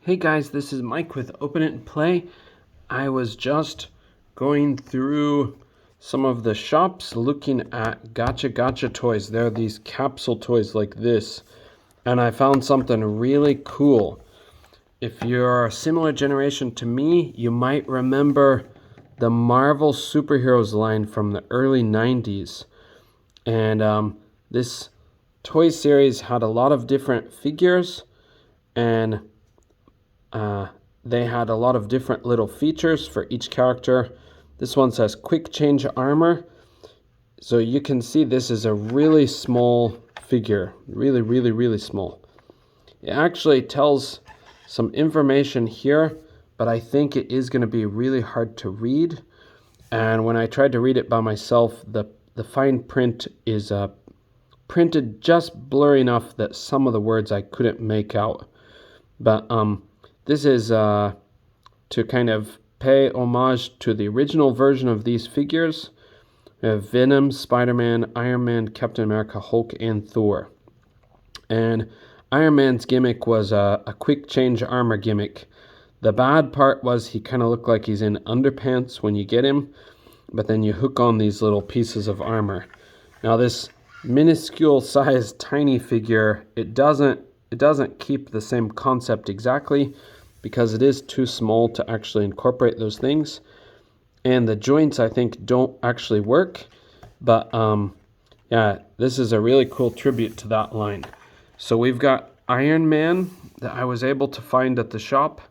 Hey guys, this is Mike with Open It and Play. I was just going through some of the shops looking at Gacha Gacha toys. There are these capsule toys like this, and I found something really cool. If you're a similar generation to me, you might remember the Marvel Superheroes line from the early 90s. And this toy series had a lot of different figures, and they had a lot of different little features for each character. This one says quick change armor. So you can see this is a really small figure. Really small. It actually tells some information here, but I think it is going to be really hard to read. And when I tried to read it by myself, the fine print is printed just blurry enough that some of the words I couldn't make out. But this is to kind of pay homage to the original version of these figures. We have Venom, Spider-Man, Iron Man, Captain America, Hulk, and Thor. And Iron Man's gimmick was a quick change armor gimmick. The bad part was he kind of looked like he's in underpants when you get him, but then you hook on these little pieces of armor. Now this minuscule size tiny figure, it doesn't keep the same concept exactly, because it is too small to actually incorporate those things. And the joints, I think, don't actually work. But yeah, this is a really cool tribute to that line. So we've got Iron Man that I was able to find at the shop.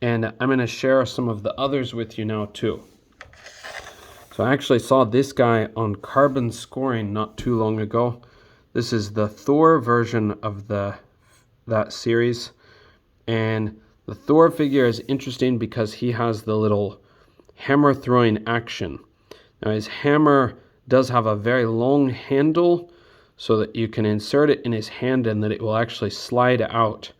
And I'm going to share some of the others with you now too. So I actually saw this guy on Carbon Scoring not too long ago. This is the Thor version of that series. And the Thor figure is interesting because he has the little hammer throwing action. Now his hammer does have a very long handle so that you can insert it in his hand and that it will actually slide out.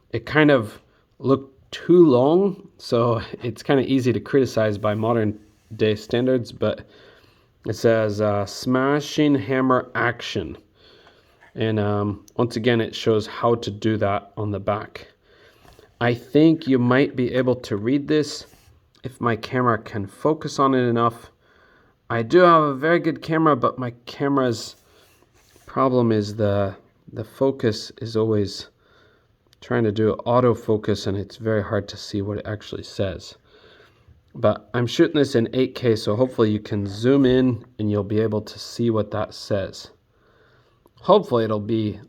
It kind of looked too long, so it's kind of easy to criticize by modern day standards, but it says smashing hammer action. And once again, it shows how to do that on the back. I think you might be able to read this if my camera can focus on it enough. I do have a very good camera, but my camera's problem is the focus is always trying to do autofocus, and it's very hard to see what it actually says. But I'm shooting this in 8K, so hopefully you can zoom in and you'll be able to see what that says. Hopefully it'll be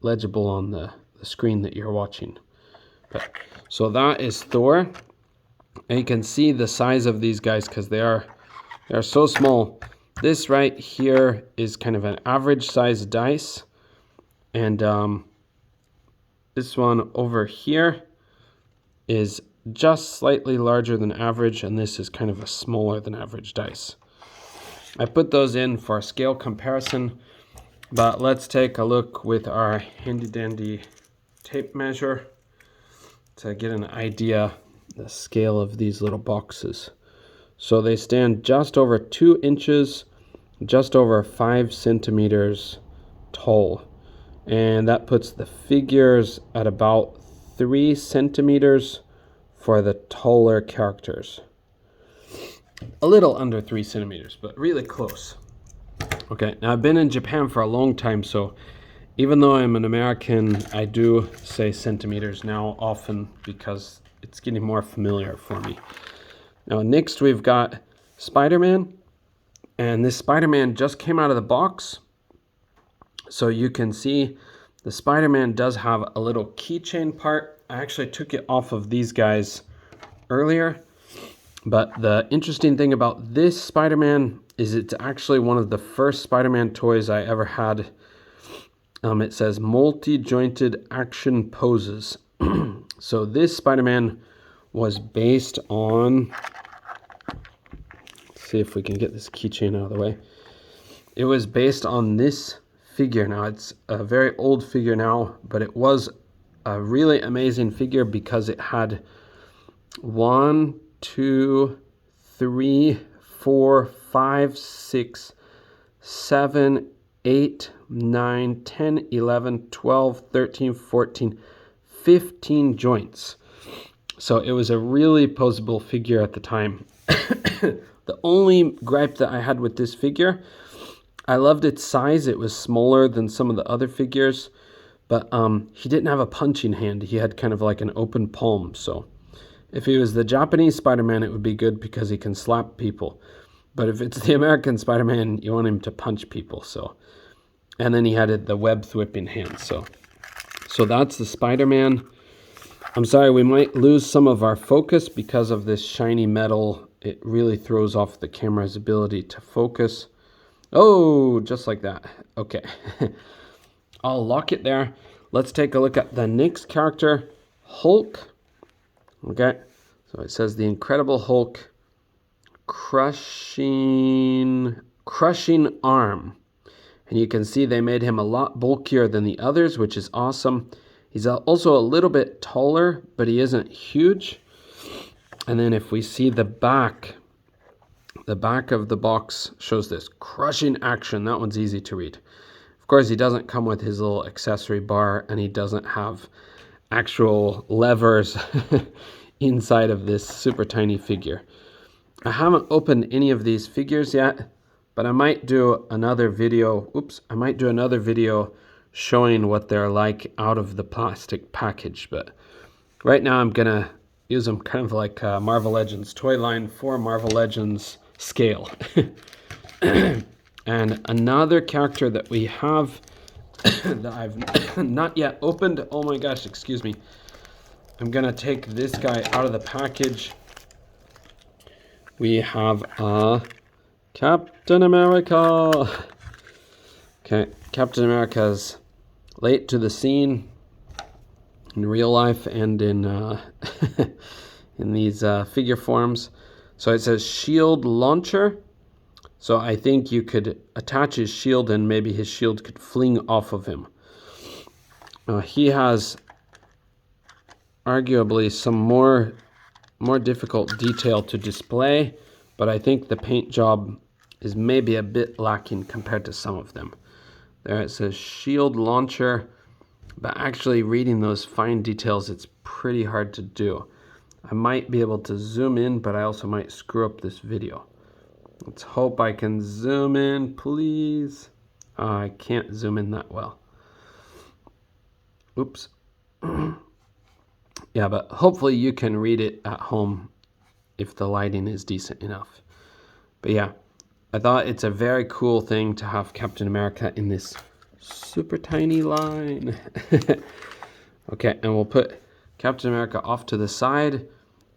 legible on the screen that you're watching. So that is Thor, and you can see the size of these guys because they are so small. This right here is kind of an average size dice, and this one over here is just slightly larger than average, and this is kind of a smaller than average dice. I put those in for a scale comparison, but let's take a look with our handy dandy tape measure to get an idea the scale of these little boxes. So they stand just over 2 inches, just over 5 centimeters tall. And that puts the figures at about 3 centimeters for the taller characters. A little under 3 centimeters, but really close. Okay, now I've been in Japan for a long time, so even though I'm an American, I do say centimeters now often because it's getting more familiar for me. Now next we've got Spider-Man, and this Spider-Man just came out of the box. So you can see the Spider-Man does have a little keychain part. I actually took it off of these guys earlier, but the interesting thing about this Spider-Man is it's actually one of the first Spider-Man toys I ever had. It says multi-jointed action poses. So this Spider-Man was based on, let's see if we can get this keychain out of the way. It was based on this figure. Now it's a very old figure now, but it was a really amazing figure because it had 1, 2, 3, 4, 5, 6, 7, 8, 9, 10, 11, 12, 13, 14, 15 joints. So it was a really poseable figure at the time. The only gripe that I had with this figure, I loved its size. It was smaller than some of the other figures, but he didn't have a punching hand. He had kind of like an open palm. So if he was the Japanese Spider-Man, it would be good because he can slap people. But if it's the American Spider-Man, you want him to punch people. So, and then he had the web whipping hand. So that's the Spider-Man. I'm sorry, we might lose some of our focus because of this shiny metal. It really throws off the camera's ability to focus. Oh, just like that. Okay. I'll lock it there. Let's take a look at the next character, Hulk. Okay. So it says the Incredible Hulk crushing arm. And you can see they made him a lot bulkier than the others, which is awesome. He's also a little bit taller, but he isn't huge. And then if we see the back of the box shows this crushing action. That one's easy to read. Of course, he doesn't come with his little accessory bar, and he doesn't have actual levers inside of this super tiny figure. I haven't opened any of these figures yet, but I might do another video. I might do another video showing what they're like out of the plastic package. But right now I'm gonna use them kind of like Marvel Legends toy line for Marvel Legends scale. And another character that we have that I've not yet opened. Oh my gosh, excuse me. I'm gonna take this guy out of the package. We have Captain America. Okay, Captain America's late to the scene in real life and in in these figure forms. So it says shield launcher. So I think you could attach his shield and maybe his shield could fling off of him. He has arguably some more difficult detail to display, but I think the paint job is maybe a bit lacking compared to some of them. There it says shield launcher, but actually reading those fine details, it's pretty hard to do. I might be able to zoom in, but I also might screw up this video. Let's hope I can zoom in, please. I can't zoom in that well. Oops. Yeah, but hopefully you can read it at home if the lighting is decent enough. But yeah, I thought it's a very cool thing to have Captain America in this super tiny line. Okay, and we'll put Captain America off to the side.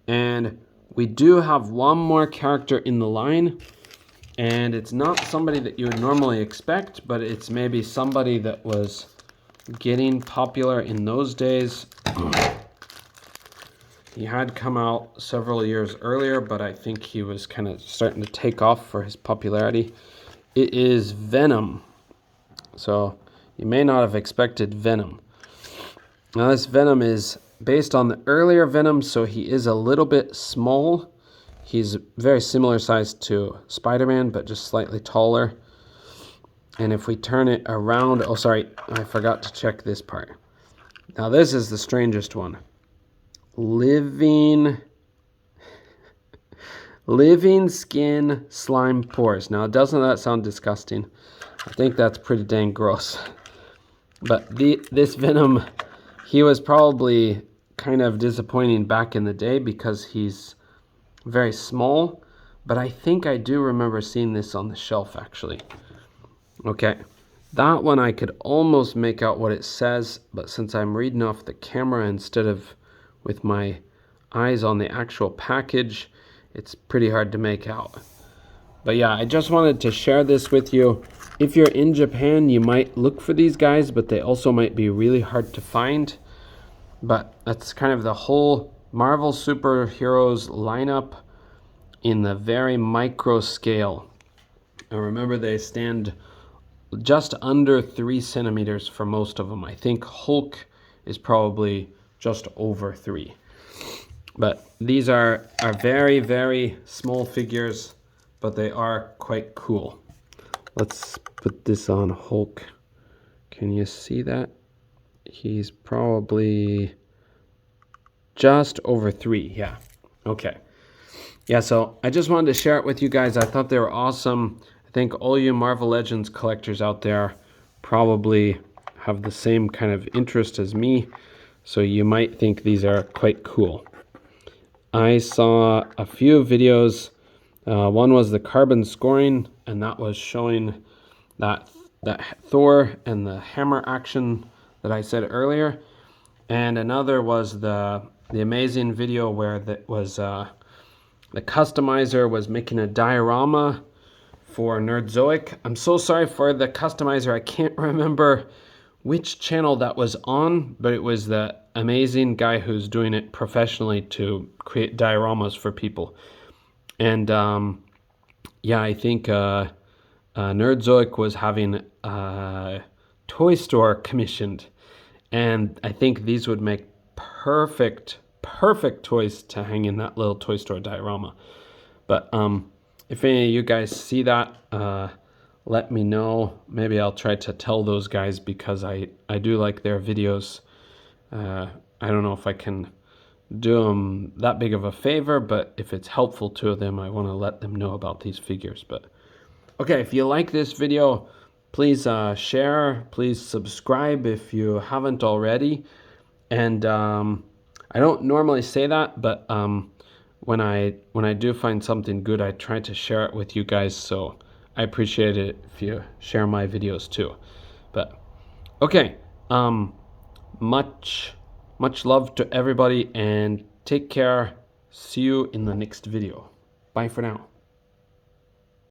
And we do have one more character in the line. And it's not somebody that you would normally expect, but it's maybe somebody that was getting popular in those days. He had come out several years earlier, but I think he was kind of starting to take off for his popularity. It is Venom. So you may not have expected Venom. Now this Venom is based on the earlier Venom, so he is a little bit small. He's very similar size to Spider-Man, but just slightly taller. And if we turn it around, oh sorry, I forgot to check this part. Now this is the strangest one. Living skin slime pores. Now doesn't that sound disgusting? I think that's pretty dang gross. But this Venom, he was probably kind of disappointing back in the day because he's very small, but I think I do remember seeing this on the shelf actually. Okay, that one I could almost make out what it says, but since I'm reading off the camera instead of with my eyes on the actual package, it's pretty hard to make out. But yeah, I just wanted to share this with you. If you're in Japan, you might look for these guys, but they also might be really hard to find. But that's kind of the whole Marvel superheroes lineup in the very micro scale. And remember, they stand just under 3 centimeters for most of them. I think Hulk is probably just over 3. But these are very, very small figures, but they are quite cool. Let's put this on Hulk. Can you see that? He's probably just over 3. Yeah. Okay. Yeah, so I just wanted to share it with you guys. I thought they were awesome. I think all you Marvel Legends collectors out there probably have the same kind of interest as me, so you might think these are quite cool. I saw a few videos. One was the carbon scoring, and that was showing that Thor and the hammer action that I said earlier. And another was the amazing video where that was the customizer was making a diorama for Nerdzoic. I'm so sorry for the customizer. I can't remember which channel that was on, but it was the amazing guy who's doing it professionally to create dioramas for people. And yeah, I think Nerdzoic was having a toy store commissioned, and I think these would make perfect toys to hang in that little toy store diorama. But if any of you guys see that, let me know. Maybe I'll try to tell those guys, because I do like their videos. I don't know if I can do them that big of a favor, but if it's helpful to them, I want to let them know about these figures. But okay, if you like this video, please share, please subscribe if you haven't already. And I don't normally say that, but when I do find something good, I try to share it with you guys. So I appreciate it if you share my videos too. But okay, much love to everybody, and take care. See you in the next video. Bye for now.